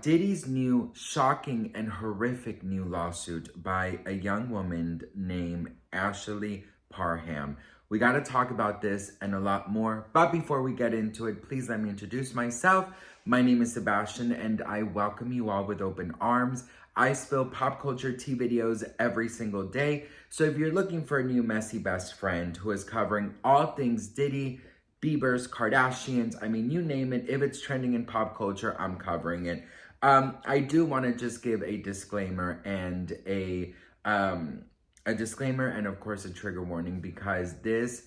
Diddy's new shocking and horrific new lawsuit by a young woman named Ashley Parham. We got to talk about this and a lot more. But before we get into it, please let me introduce myself. My name is Sebastian and I welcome you all with open arms. I spill pop culture tea videos every single day. So if you're looking for a new messy best friend who is covering all things Diddy, Bieber's, Kardashians, I mean, you name it. If it's trending in pop culture, I'm covering it. I do want to just give a disclaimer and a disclaimer and of course a trigger warning, because this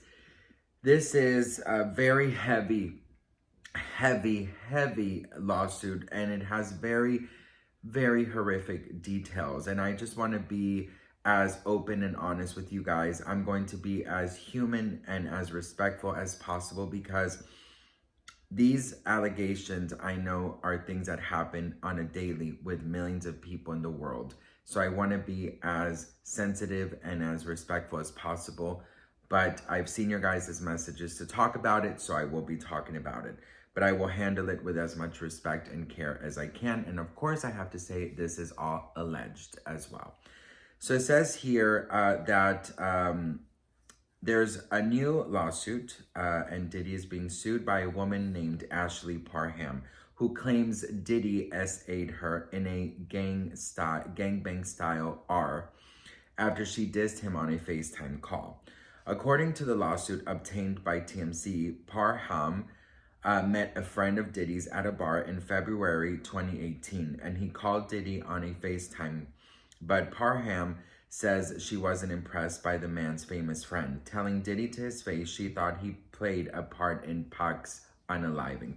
is a very heavy lawsuit, and it has very horrific details, and I just want to be as open and honest with you guys. I'm going to be as human and as respectful as possible, because these allegations, I know, are things that happen on a daily with millions of people in the world. So I want to be as sensitive and as respectful as possible. But I've seen your guys' messages to talk about it, so I will be talking about it. But I will handle it with as much respect and care as I can. And of course, I have to say this is all alleged as well. So it says here that there's a new lawsuit, and Diddy is being sued by a woman named Ashley Parham, who claims Diddy SA'd her in a gangbang style R after she dissed him on a FaceTime call. According to the lawsuit obtained by TMZ, Parham met a friend of Diddy's at a bar in February 2018, and he called Diddy on a FaceTime. But Parham says she wasn't impressed by the man's famous friend, telling Diddy to his face she thought he played a part in Tupac's unaliving.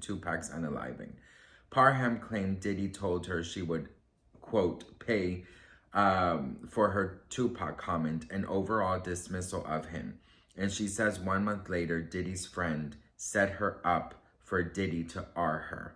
Parham claimed Diddy told her she would, quote, pay for her Tupac comment, an overall dismissal of him. And she says 1 month later, Diddy's friend set her up for Diddy to R her.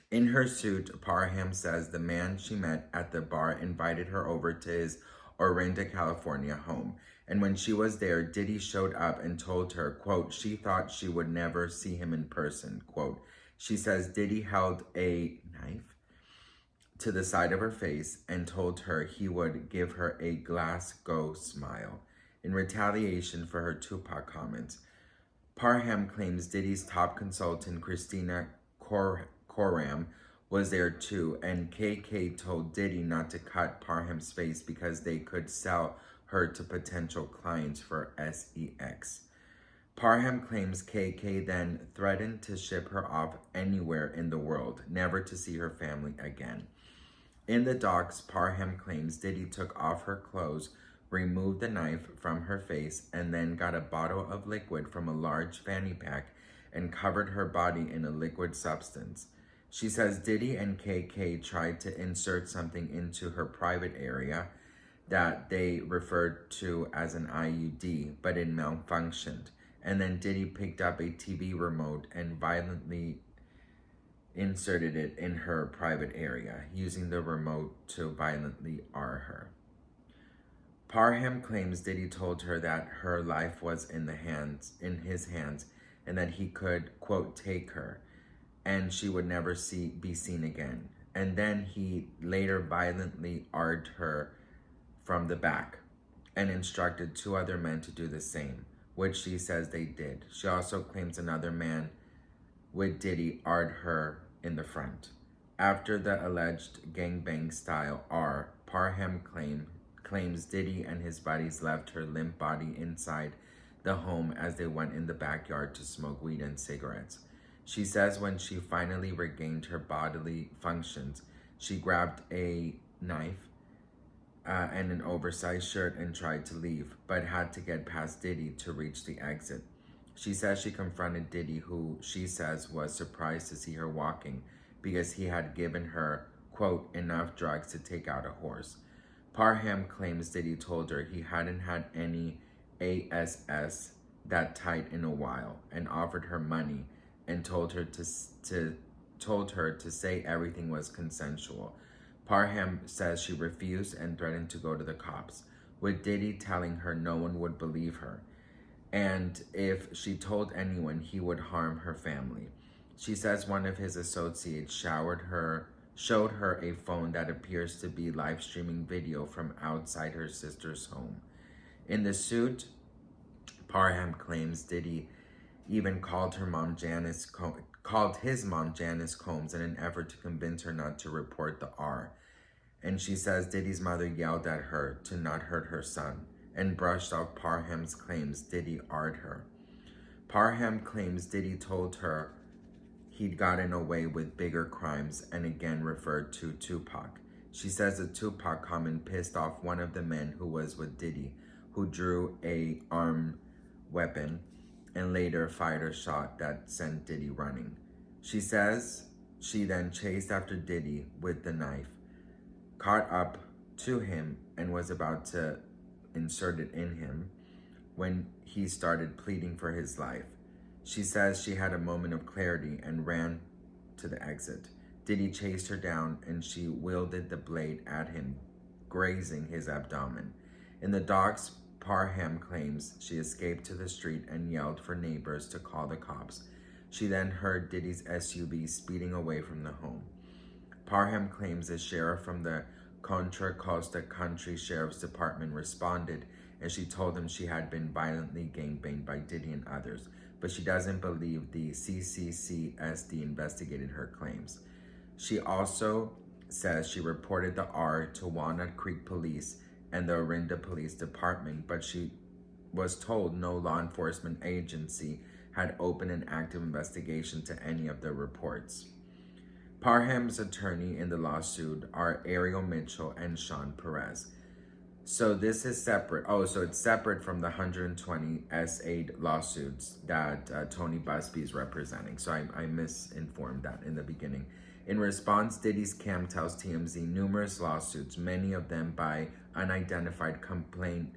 In her suit, Parham says the man she met at the bar invited her over to his Orinda, California home. And when she was there, Diddy showed up and told her, quote, she thought she would never see him in person, quote. She says Diddy held a knife to the side of her face and told her he would give her a Glasgow smile in retaliation for her Tupac comments. Parham claims Diddy's top consultant, Christina Coram, was there too, and KK told Diddy not to cut Parham's face because they could sell her to potential clients for sex. Parham claims KK then threatened to ship her off anywhere in the world, never to see her family again. In the docs, Parham claims Diddy took off her clothes, removed the knife from her face, and then got a bottle of liquid from a large fanny pack and covered her body in a liquid substance. She says Diddy and KK tried to insert something into her private area that they referred to as an IUD, but it malfunctioned. And then Diddy picked up a TV remote and violently inserted it in her private area, using the remote to violently R her. Parham claims Diddy told her that her life was in his hands, and that he could, quote, take her, and she would never be seen again. And then he later violently R'd her from the back and instructed 2 other men to do the same, which she says they did. She also claims another man with Diddy R'd her in the front. After the alleged gangbang style R, Parham claims Diddy and his buddies left her limp body inside the home as they went in the backyard to smoke weed and cigarettes. She says when she finally regained her bodily functions, she grabbed a knife and an oversized shirt and tried to leave, but had to get past Diddy to reach the exit. She says she confronted Diddy, who she says was surprised to see her walking because he had given her, quote, enough drugs to take out a horse. Parham claims Diddy told her he hadn't had any ASS that tight in a while and offered her money and told her to say everything was consensual. Parham says she refused and threatened to go to the cops, with Diddy telling her no one would believe her, and if she told anyone, he would harm her family. She says one of his associates showed her a phone that appears to be live streaming video from outside her sister's home. In the suit, Parham claims Diddy even called his mom Janice Combs in an effort to convince her not to report the R. And she says Diddy's mother yelled at her to not hurt her son and brushed off Parham's claims Diddy R'd her. Parham claims Diddy told her he'd gotten away with bigger crimes and again referred to Tupac. She says the Tupac comment pissed off one of the men who was with Diddy, who drew a armed weapon and later fired a shot that sent Diddy running. She says she then chased after Diddy with the knife, caught up to him and was about to insert it in him when he started pleading for his life. She says she had a moment of clarity and ran to the exit. Diddy chased her down and she wielded the blade at him, grazing his abdomen. In the docs, Parham claims she escaped to the street and yelled for neighbors to call the cops. She then heard Diddy's SUV speeding away from the home. Parham claims a sheriff from the Contra Costa Country Sheriff's Department responded and she told him she had been violently gangbanged by Diddy and others, but she doesn't believe the CCCSD investigated her claims. She also says she reported the R to Walnut Creek Police and the Orinda Police Department, but she was told no law enforcement agency had opened an active investigation to any of the reports. Parham's attorney in the lawsuit are Ariel Mitchell and Sean Perez. So this is separate. So it's separate from the 120 S8 lawsuits that Tony Busby is representing. So I misinformed that in the beginning. In response, Diddy's camp tells TMZ numerous lawsuits, many of them by unidentified complainants,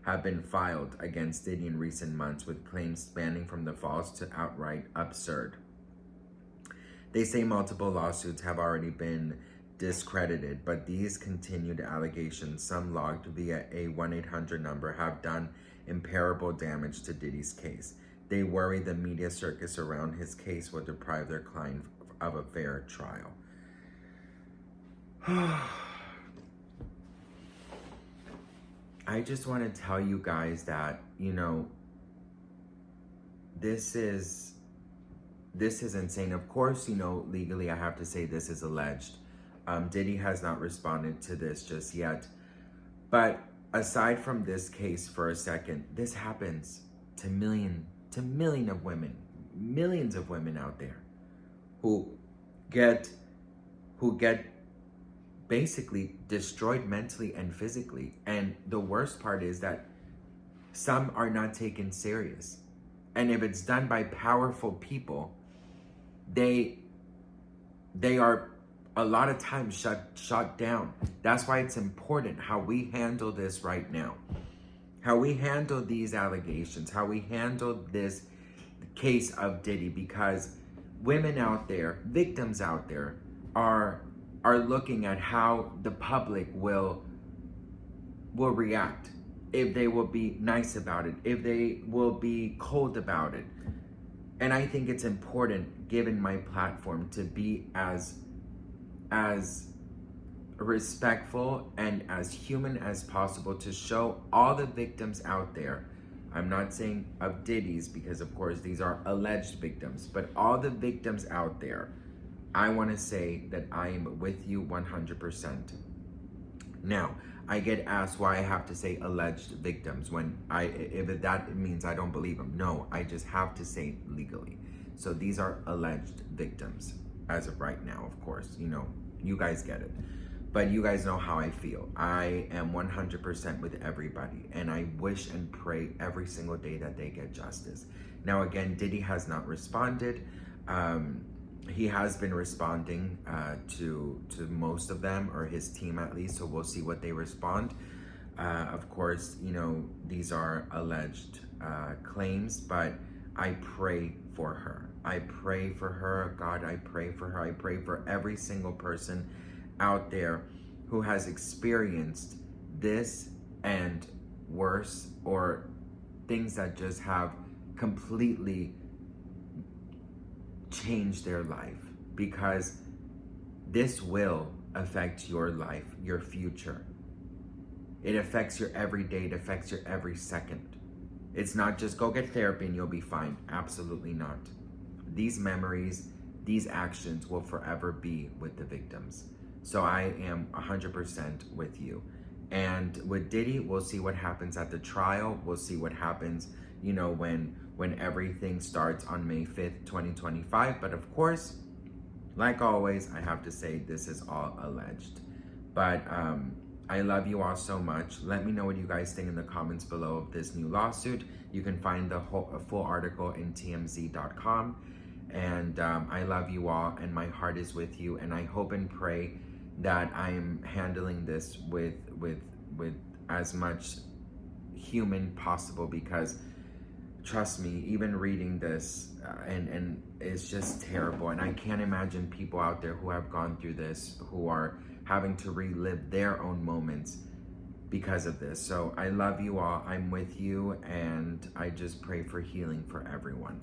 have been filed against Diddy in recent months with claims spanning from the false to outright absurd. They say multiple lawsuits have already been discredited, but these continued allegations, some logged via a 1-800 number, have done irreparable damage to Diddy's case. They worry the media circus around his case will deprive their client of a fair trial. I just want to tell you guys that, this is insane. Of course, legally I have to say this is alleged. Diddy has not responded to this just yet. But aside from this case for a second, this happens to millions of women, millions of women out there who get basically destroyed mentally and physically. And the worst part is that some are not taken serious. And if it's done by powerful people, they are a lot of times shut down. That's why it's important how we handle this right now. How we handle these allegations, how we handle this case of Diddy, because women out there, victims out there, are looking at how the public will react, if they will be nice about it, if they will be cold about it. And I think it's important, given my platform, to be as respectful and as human as possible, to show all the victims out there. I'm not saying of Diddy's, because of course these are alleged victims, but all the victims out there, I want to say that I am with you 100%. Now, I get asked why I have to say alleged victims when if that means I don't believe them. No, I just have to say legally. So these are alleged victims as of right now, of course. You guys get it. But you guys know how I feel. I am 100% with everybody, and I wish and pray every single day that they get justice. Now, again, Diddy has not responded. He has been responding to most of them, or his team at least, so we'll see what they respond. Of course, these are alleged claims, but I pray for her. I pray for her. God, I pray for her. I pray for every single person out there who has experienced this and worse, or things that just have completely change their life, because this will affect your life, your future. It affects your everyday, it affects your every second. It's not just go get therapy and you'll be fine. Absolutely not. These memories, these actions will forever be with the victims. So I am 100% with you. And with Diddy, we'll see what happens at the trial. We'll see what happens, you know, when everything starts on May 5th, 2025. But of course, like always, I have to say this is all alleged. But I love you all so much. Let me know what you guys think in the comments below of this new lawsuit. You can find the full article in tmz.com. And I love you all, and my heart is with you. And I hope and pray that I'm handling this with as much human possible, because trust me, even reading this and it's just terrible. And I can't imagine people out there who have gone through this, who are having to relive their own moments because of this. So I love you all. I'm with you, and I just pray for healing for everyone.